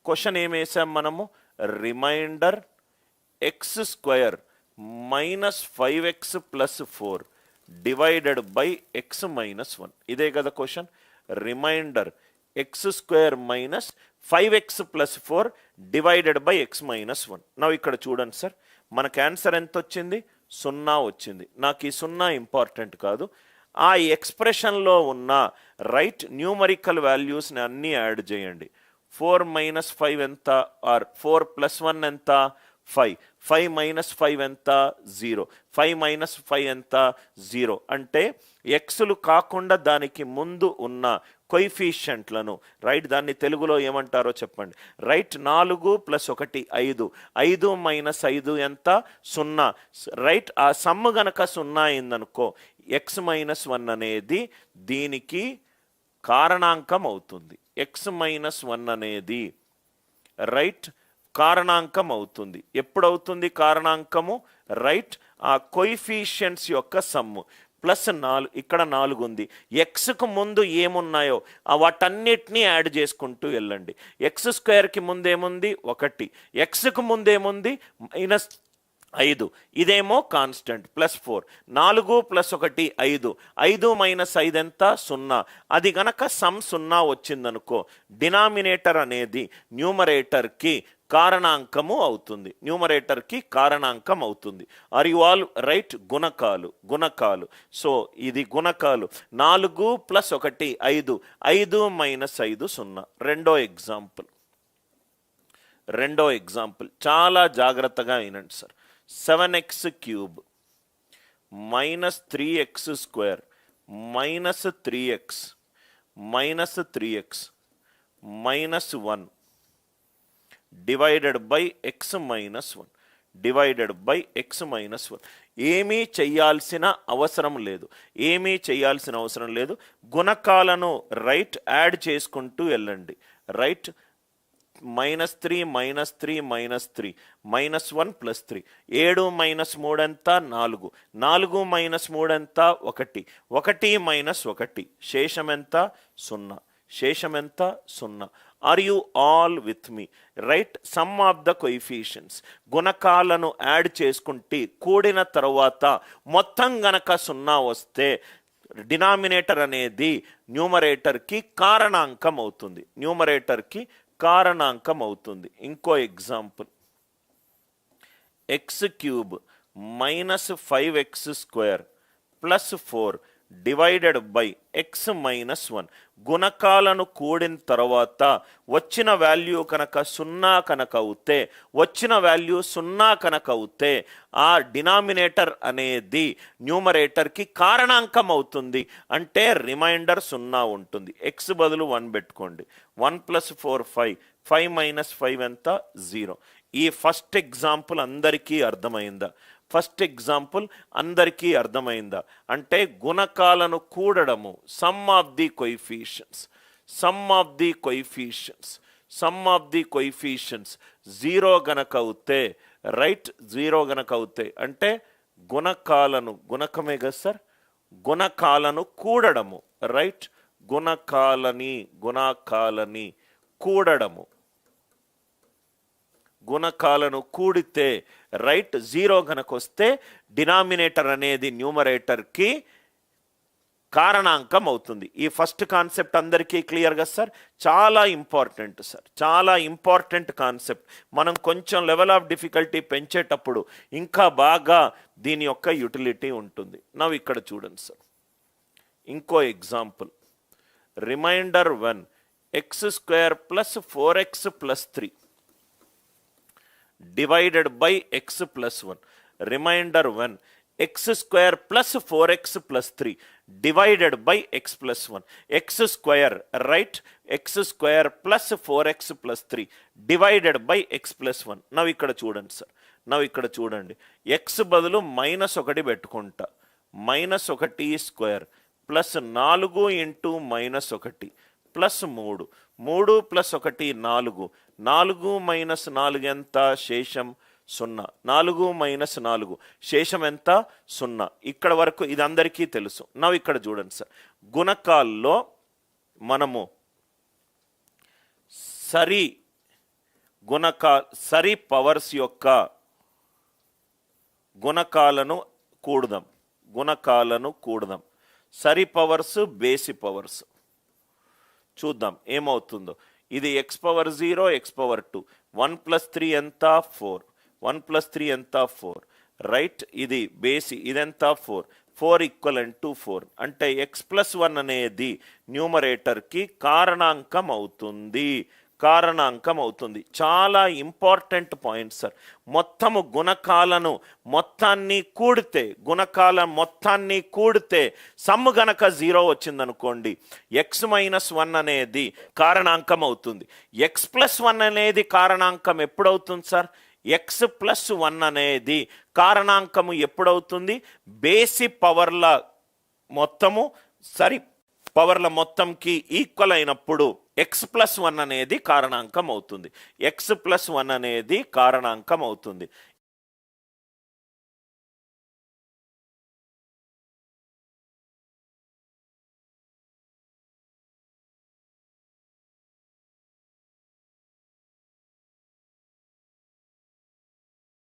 Question ఏం వేసాం మనము? Remainder x square minus 5x plus 4 divided by x minus 1. ఇదే కదా question. Remainder x square minus 5x plus 4 divided by x minus 1. నా ఇక్కడ చూడండి సార్, మనకు ఆన్సర్ ఎంత వచ్చింది? 0 వచ్చింది. నాకు ఈ 0 ఇంపార్టెంట్ కాదు, ఆ ఎక్స్ప్రెషన్లో ఉన్న రైట్ న్యూమరికల్ వాల్యూస్ని అన్నీ యాడ్ చేయండి. 4 మైనస్ 5 ఎంత? ఆర్ 4 ప్లస్ 1 ఎంత? 5. 5 మైనస్ 5 ఎంత? 0. 5 మైనస్ 5 ఎంత? 0. అంటే ఎక్స్లు కాకుండా దానికి ముందు ఉన్న కొయిఫిషియంట్లను రైట్, దాన్ని తెలుగులో ఏమంటారో చెప్పండి. Right, 4 plus 1 5. 5 మైనస్ 5 ఎంత? 0. రైట్, ఆ సమ్ గనక 0 అయిందనుకో ఎక్స్ మైనస్ 1 అనేది దీనికి కారణాంకం అవుతుంది. ఎక్స్ మైనస్ 1 అనేది రైట్ కారణాంకం అవుతుంది. ఎప్పుడవుతుంది కారణాంకము? రైట్, ఆ కొయిఫిషియంట్స్ యొక్క సమ్ము. ప్లస్ 4, ఇక్కడ 4 ఉంది. ఎక్స్కు ముందు ఏమున్నాయో వాటన్నిటినీ యాడ్ చేసుకుంటూ వెళ్ళండి. ఎక్స్ స్క్వేర్కి ముందేముంది? 1. ఎక్స్కు ముందేముంది? మైనస్ 5. ఇదేమో కాన్స్టెంట్. ప్లస్ 4. 4 ప్లస్ 1 5. 5 మైనస్ 5 ఎంత? 0. అది గనక సమ్ 0 వచ్చిందనుకో డినామినేటర్ అనేది న్యూమరేటర్కి కారణాంకము అవుతుంది. న్యూమరేటర్కి కారణాంకం అవుతుంది. Are you all right? గుణకాలు. సో ఇది గుణకాలు. 4 ప్లస్ 1 5. 5 మైనస్ 5 0. రెండో ఎగ్జాంపుల్ చాలా జాగ్రత్తగా వినండి sir. 7x cube minus 3x square minus 3x minus 1 divided by x minus 1. ఏమీ చేయాల్సిన అవసరం లేదు. గుణకాలను రైట్ యాడ్ చేసుకుంటూ వెళ్ళండి. Right, -3 -3 minus 1 plus 3. 7 మైనస్ 3 ఎంత? 4. 4 మైనస్ 3 ఎంత? 1. 1 మైనస్ 1 శేషం ఎంత? 0. Are you all with me? Right, some of the coefficients గుణకాలను యాడ్ చేసుకుంటే కూడిన తర్వాత మొత్తం గనక 0 వస్తే డినామినేటర్ అనేది న్యూమరేటర్కి కారణాంకం అవుతుంది. ఇంకో example, X cube minus 5x square plus 4 divided by x minus 1. గుణకాలను కూడిన తర్వాత వచ్చిన వాల్యూ కనుక 0 కనుక అవుతే ఆ డినామినేటర్ అనేది న్యూమరేటర్కి కారణాంకం అవుతుంది. అంటే రిమైండర్ 0 ఉంటుంది. ఎక్స్ బదులు 1 పెట్టుకోండి. 1 ప్లస్ 4 5. 5 మైనస్ 5 ఎంత? 0. ఈ ఫస్ట్ ఎగ్జాంపుల్ అందరికీ అర్థమైందా? అంటే గుణకాలను కూడడము, సమ్ ఆఫ్ ది కొయిఫిషియన్స్ 0 గనక అవుతే రైట్, 0 గనక అవుతే అంటే గుణకమే కదా సార్, గుణకాలను కూడడము. రైట్, గుణకాలని గుణకాలను కూడితే రైట్ 0 గనక వస్తే డినామినేటర్ అనేది న్యూమరేటర్కి కారణాంకం అవుతుంది. ఈ ఫస్ట్ కాన్సెప్ట్ అందరికీ క్లియర్గా సార్? చాలా ఇంపార్టెంట్ కాన్సెప్ట్. మనం కొంచెం లెవెల్ ఆఫ్ డిఫికల్టీ పెంచేటప్పుడు ఇంకా బాగా దీని యొక్క యూటిలిటీ ఉంటుంది. నవ్వు ఇక్కడ చూడండి సార్, ఇంకో example, remainder 1 x square plus 4x plus 3 divided by x plus 1. Remainder 1 x square plus 4x plus 3 divided by x plus 1. X square right, x square plus 4x plus 3 divided by x plus 1. నవ్వు ఇక్కడ చూడండి, x బదులు -1 పెట్టుకుంటా. -1 square plus 4 into -1 plus 3. 3 plus 1 4. 4 minus 4 ఎంత? శేషం 0. 4 minus 4 శేషం ఎంత? 0. ఇక్కడ వరకు ఇది అందరికీ తెలుసు. నవ్వు ఇక్కడ చూడండి సార్, గుణకాల్లో మనము సరి పవర్స్ యొక్క గుణకాలను కూడదాం. సరి పవర్స్ బేసి పవర్స్ చూద్దాం ఏమవుతుందో. ఇది ఎక్స్ పవర్ 0 ఎక్స్ పవర్ 2 1 + 3 ఎంత 4 1 + 3 ఎంత 4 రైట్. ఇది బేసి ఇదెంత 4 ఈక్వలెంట్ టు 4 అంటే x+1 అనేది న్యూమరేటర్కి కారణాంకం అవుతుంది. చాలా ఇంపార్టెంట్ పాయింట్ సార్. గుణకాల మొత్తాన్ని కూడితే సమ్ము గనక 0 వచ్చిందనుకోండి x-1 అనేది కారణాంకం అవుతుంది. x+1 అనేది కారణాంకం ఎప్పుడవుతుంది సార్? x+1 అనేది కారణాంకము ఎప్పుడవుతుంది? బేసి పవర్ల మొత్తము సరి పవర్ల మొత్తంకి ఈక్వల్ అయినప్పుడు x+1 అనేది కారణాంకం అవుతుంది.